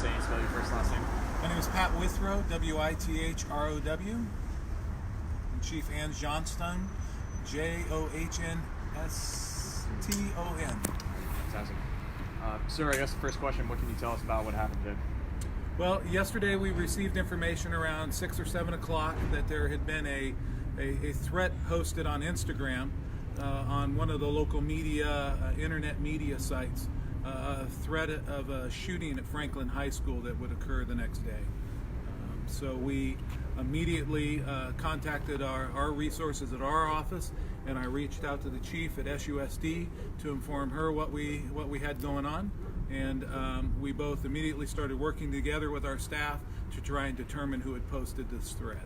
say and spell your first last name. My name is Pat Withrow, W-I-T-H-R-O-W. I'm Chief Ann Johnston, Johnston. Fantastic. Sir, I guess the first question, what can you tell us about what happened today? Well, yesterday we received information around 6 or 7 o'clock that there had been a threat posted on Instagram on one of the local media, internet media sites, a threat of a shooting at Franklin High School that would occur the next day. So we immediately contacted our resources at our office, and I reached out to the chief at SUSD to inform her what we had going on, and we both immediately started working together with our staff to try and determine who had posted this threat.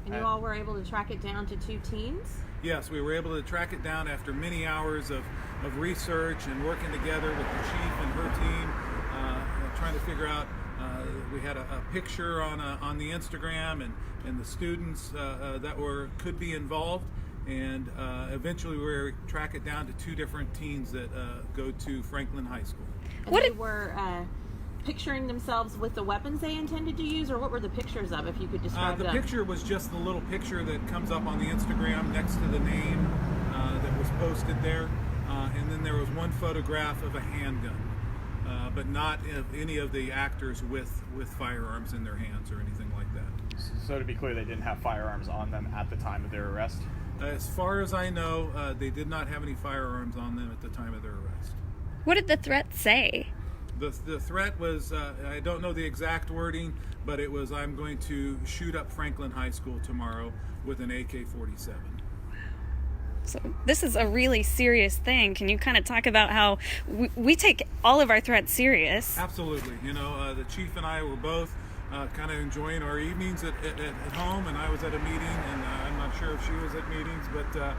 And you all were able to track it down to 2 teens? Yes, we were able to track it down after many hours of research and working together with the chief and her team, trying to figure out. We had a picture on the Instagram and the students that could be involved, and eventually we were able to track it down to 2 different teens that go to Franklin High School. And they were picturing themselves with the weapons they intended to use, or what were the pictures of, if you could describe the them? picture was just the little picture that comes up on the Instagram next to the name that was posted there, and then there was one photograph of a handgun, but not of any of the actors with firearms in their hands or anything like that. So to be clear, they didn't have firearms on them at the time of their arrest? As far as I know, they did not have any firearms on them at the time of their arrest. What did the threat say? The threat was, I don't know the exact wording, but it was, I'm going to shoot up Franklin High School tomorrow with an AK-47. So this is a really serious thing. Can you kind of talk about how we take all of our threats serious? Absolutely. You know, the chief and I were both kind of enjoying our evenings at home, and I was at a meeting, and I'm not sure if she was at meetings, but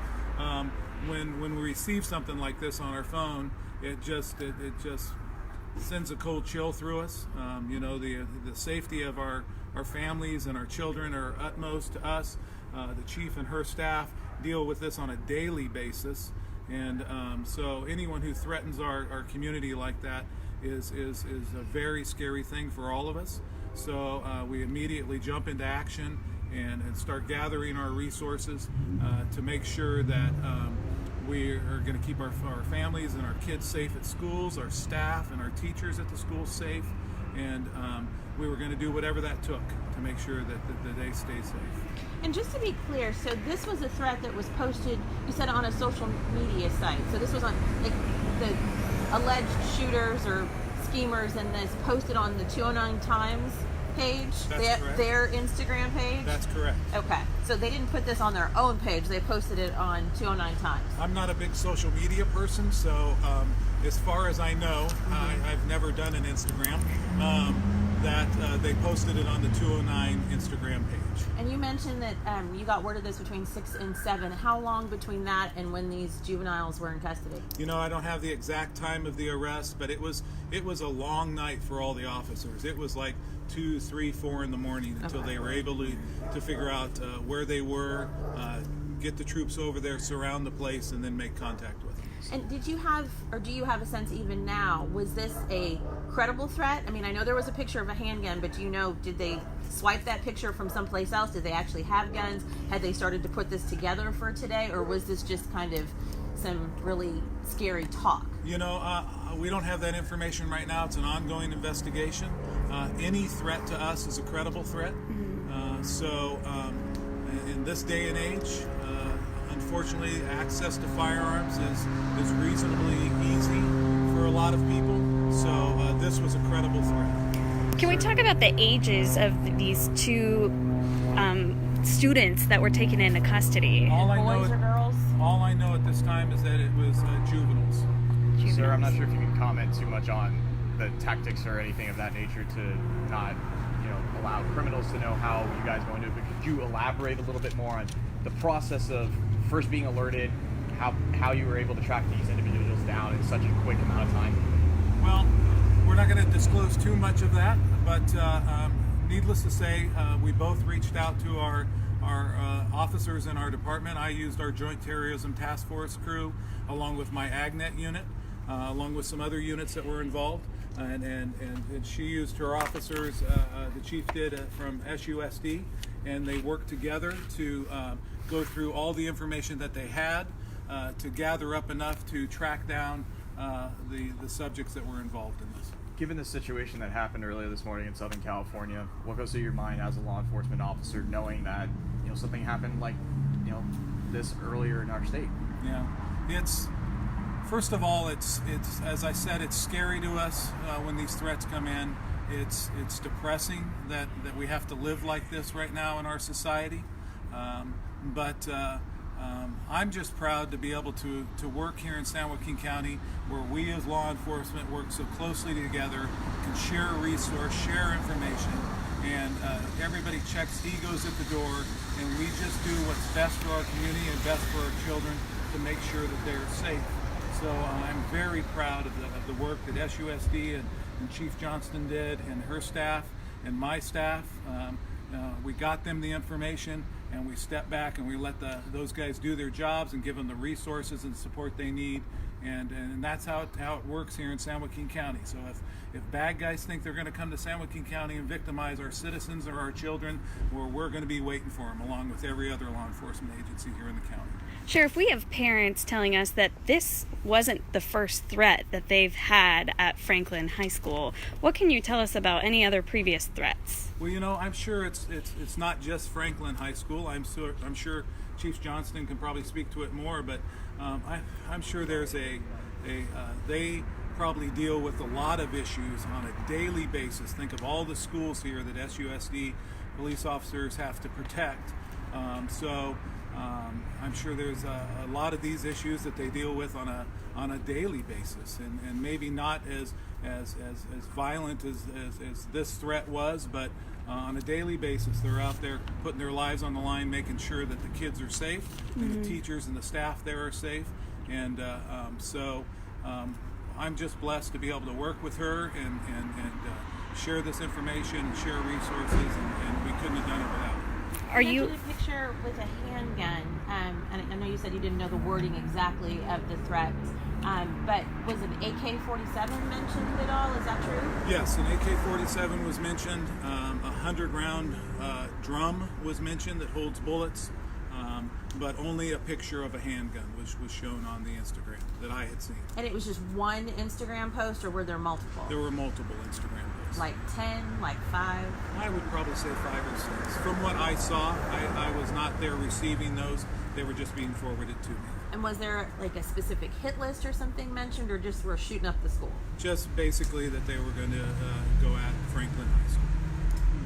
when we receive something like this on our phone, it just sends a cold chill through us. You know, the safety of our families and our children are utmost to us. The chief and her staff deal with this on a daily basis, and so anyone who threatens our community like that is a very scary thing for all of us. So we immediately jump into action and start gathering our resources to make sure that we are going to keep our families and our kids safe at schools, our staff and our teachers at the schools safe, and we were going to do whatever that took to make sure that they stay safe. And just to be clear, so this was a threat that was posted, you said, on a social media site. So this was on, like, the alleged shooters or schemers in this posted on the 209 Times page, their Instagram page? That's correct. Okay, so they didn't put this on their own page, they posted it on 209 Times. I'm not a big social media person, so as far as I know, I've never done an Instagram, that they posted it on the 209 Instagram page. And you mentioned that you got word of this between 6 and 7. How long between that and when these juveniles were in custody? You know, I don't have the exact time of the arrest, but it was a long night for all the officers. It was like 2, 3, 4 in the morning until they were able to figure out where they were, get the troops over there, surround the place, and then make contact with them. And did you have, or do you have a sense even now, was this a credible threat? I mean, I know there was a picture of a handgun, but do you know, did they swipe that picture from someplace else? Did they actually have guns? Had they started to put this together for today, or was this just kind of some really scary talk? You know, we don't have that information right now. It's an ongoing investigation. Any threat to us is a credible threat. So in this day and age, unfortunately, access to firearms is reasonably easy for a lot of people. So this was a credible threat. Can we talk about the ages of these 2 students that were taken into custody? Boys or girls? All I know at this time is that it was juveniles. Sir, I'm not sure if you can comment too much on the tactics or anything of that nature to not, allow criminals to know how you guys go into it. But could you elaborate a little bit more on the process of first being alerted, how you were able to track these individuals down in such a quick amount of time? Well, we're not going to disclose too much of that, but needless to say, we both reached out to our officers in our department. I used our Joint Terrorism Task Force crew along with my AgNet unit, along with some other units that were involved. and she used her officers, the chief did from SUSD, and they worked together to go through all the information that they had to gather up enough to track down the subjects that were involved in this. Given the situation that happened earlier this morning in Southern California, what goes through your mind as a law enforcement officer, knowing that something happened like this earlier in our state? Yeah, it's first of all, it's as I said, it's scary to us when these threats come in. It's depressing that we have to live like this right now in our society. But I'm just proud to be able to work here in San Joaquin County, where we as law enforcement work so closely together, can share a resource, share information, and everybody checks egos at the door, and we just do what's best for our community and best for our children to make sure that they're safe. So I'm very proud of the work that SUSD and Chief Johnston did, and her staff and my staff. We got them the information, and we stepped back and we let those guys do their jobs and give them the resources and support they need. And that's how it works here in San Joaquin County. So if bad guys think they're going to come to San Joaquin County and victimize our citizens or our children, we're going to be waiting for them, along with every other law enforcement agency here in the county. Sheriff, we have parents telling us that this wasn't the first threat that they've had at Franklin High School. What can you tell us about any other previous threats? Well, I'm sure it's not just Franklin High School. I'm sure Chief Johnston can probably speak to it more, but I'm sure there's they probably deal with a lot of issues on a daily basis. Think of all the schools here that SUSD police officers have to protect. I'm sure there's a lot of these issues that they deal with on a daily basis, and maybe not as violent as this threat was, but on a daily basis they're out there putting their lives on the line, making sure that the kids are safe, and the teachers and the staff there are safe. And I'm just blessed to be able to work with her and share this information and share resources, and we couldn't have done it without her. You mentioned a picture with a handgun, and I know you said you didn't know the wording exactly of the threat, but was an AK-47 mentioned at all? Is that true? Yes, an AK-47 was mentioned. A 100-round drum was mentioned that holds bullets, but only a picture of a handgun was shown on the Instagram that I had seen. And it was just one Instagram post, or were there multiple? There were multiple Instagram posts. Like 10, like 5? I would probably say 5 or 6. From what I saw, I was not there receiving those. They were just being forwarded to me. And was there like a specific hit list or something mentioned, or just were shooting up the school? Just basically that they were going to go at Franklin High School.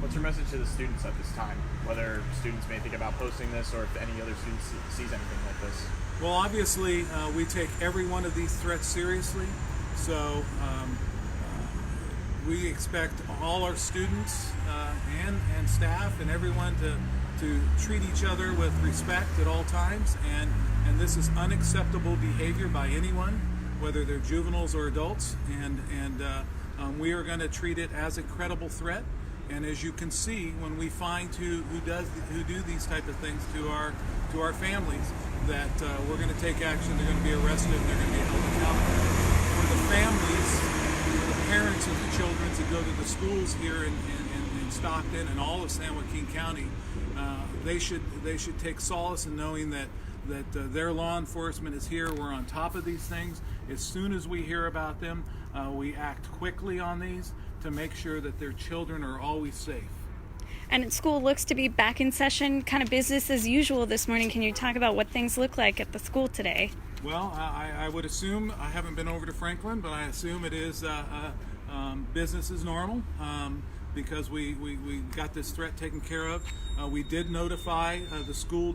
What's your message to the students at this time? Whether students may think about posting this, or if any other students sees anything like this? Well, obviously, we take every one of these threats seriously. So we expect all our students and staff and everyone to treat each other with respect at all times. And this is unacceptable behavior by anyone, whether they're juveniles or adults. And we are going to treat it as a credible threat. And as you can see, when we find who do these type of things to our families, that we're going to take action. They're going to be arrested, and they're going to be held accountable. For the families, the parents of the children that go to the schools here in Stockton and all of San Joaquin County, they should take solace in knowing that their law enforcement is here. We're on top of these things. As soon as we hear about them, we act quickly on these to make sure that their children are always safe. And school looks to be back in session, kind of business as usual this morning. Can you talk about what things look like at the school today? Well, I would assume, I haven't been over to Franklin, but I assume it is business as normal, because we got this threat taken care of. We did notify, the school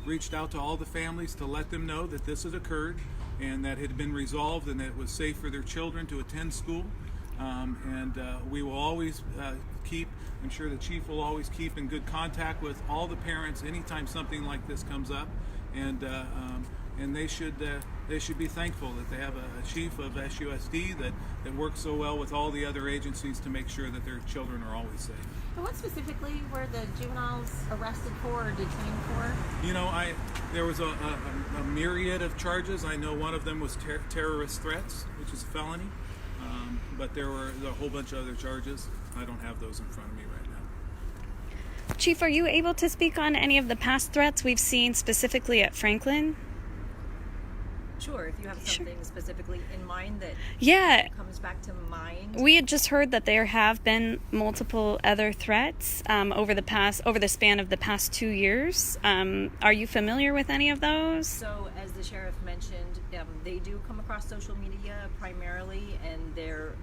reached out to all the families to let them know that this had occurred and that it had been resolved and that it was safe for their children to attend school. We will always I'm sure the chief will always keep in good contact with all the parents anytime something like this comes up, and they should be thankful that they have a chief of SUSD that works so well with all the other agencies to make sure that their children are always safe. But what specifically were the juveniles arrested for or detained for? There was a myriad of charges. I know one of them was terrorist threats, which is a felony. But there were a whole bunch of other charges. I don't have those in front of me right now. Chief, are you able to speak on any of the past threats we've seen specifically at Franklin? Sure, if you have something specifically in mind that Yeah. comes back to mind. We had just heard that there have been multiple other threats over the span of the past 2 years. Are you familiar with any of those? So, as the sheriff mentioned, they do come across social media primarily, and they're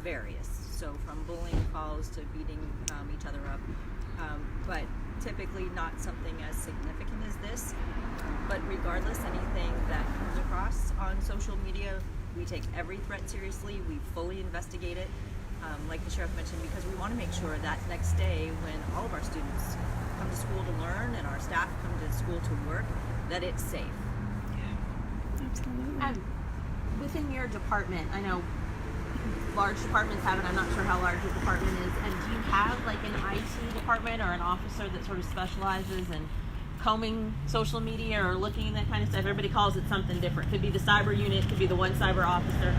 various. So, from bullying calls to beating each other up, but typically not something as significant as this. But regardless, anything that comes across on social media, we take every threat seriously. We fully investigate it, like the sheriff mentioned, because we want to make sure that next day when all of our students come to school to learn and our staff come to school to work, that it's safe. Absolutely. Within your department, I know large departments have it. I'm not sure how large your department is. And do you have like an IT department or an officer that sort of specializes in combing social media or looking at that kind of stuff? Everybody calls it something different. Could be the cyber unit, could be the one cyber officer.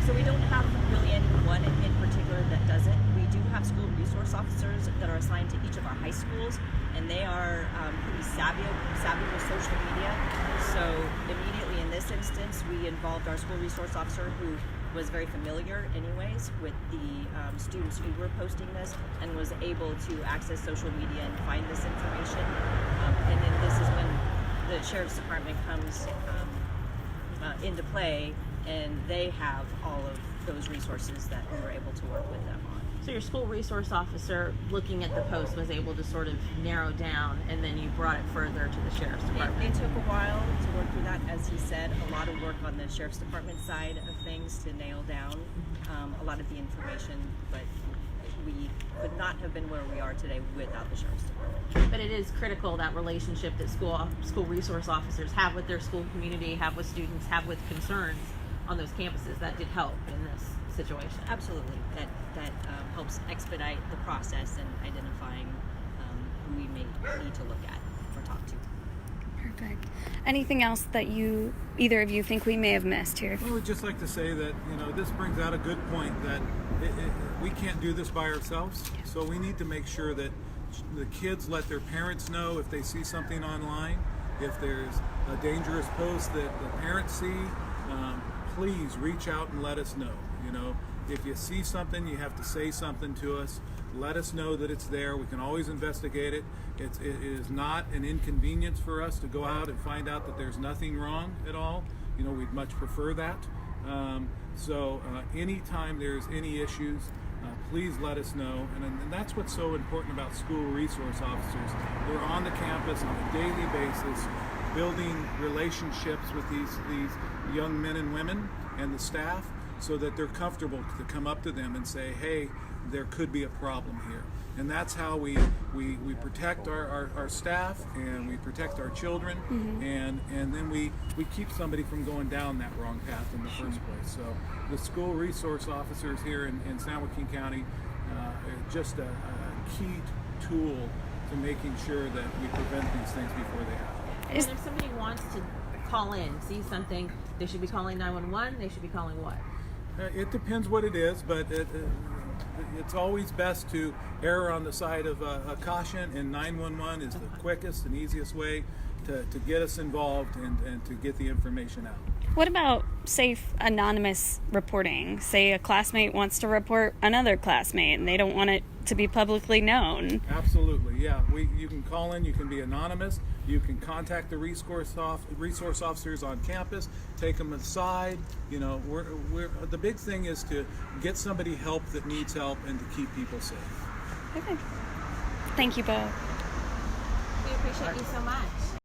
So we don't have really anyone in particular that does it. We do have school resource officers that are assigned to each of our high schools, and they are pretty savvy with social media. So immediately in this instance, we involved our school resource officer, who was very familiar anyways with the students who were posting this, and was able to access social media and find this information. And then this is when the sheriff's department comes into play, and they have all of those resources that we were able to work with them on. So your school resource officer looking at the post was able to sort of narrow down, and then you brought it further to the sheriff's department. It took a while to work through that. As he said, a lot of work on the sheriff's department side of things to nail down a lot of the information, but we could not have been where we are today without the sheriff's department. But it is critical, that relationship that school resource officers have with their school community, have with students, have with concerns on those campuses. That did help in this situation. Absolutely. That helps expedite the process and identifying who we may need to look at or talk to. Perfect. Anything else that either of you think we may have missed here? I would just like to say that, this brings out a good point, that we can't do this by ourselves. So we need to make sure that the kids let their parents know if they see something online, if there's a dangerous post that the parents see. Please reach out and let us know. If you see something, you have to say something to us. Let us know that it's there. We can always investigate it. It is not an inconvenience for us to go out and find out that there's nothing wrong at all. We'd much prefer that. So anytime there's any issues, please let us know. And that's what's so important about school resource officers. They're on the campus on a daily basis, building relationships with these young men and women and the staff, so that they're comfortable to come up to them and say, hey, there could be a problem here. And that's how we protect our staff, and we protect our children, and then we keep somebody from going down that wrong path in the first place. So the school resource officers here in San Joaquin County are just a key tool to making sure that we prevent these things before they happen. And if somebody wants to call in, see something, they should be calling 911, they should be calling what? It depends what it is, but it's always best to err on the side of caution, and 911 is the quickest and easiest way to get us involved and to get the information out. What about safe anonymous reporting? Say a classmate wants to report another classmate and they don't want it to be publicly known. Absolutely, yeah. You can call in, you can be anonymous, you can contact the resource officers on campus, take them aside. The big thing is to get somebody help that needs help and to keep people safe. Okay. Thank you both. We appreciate you so much.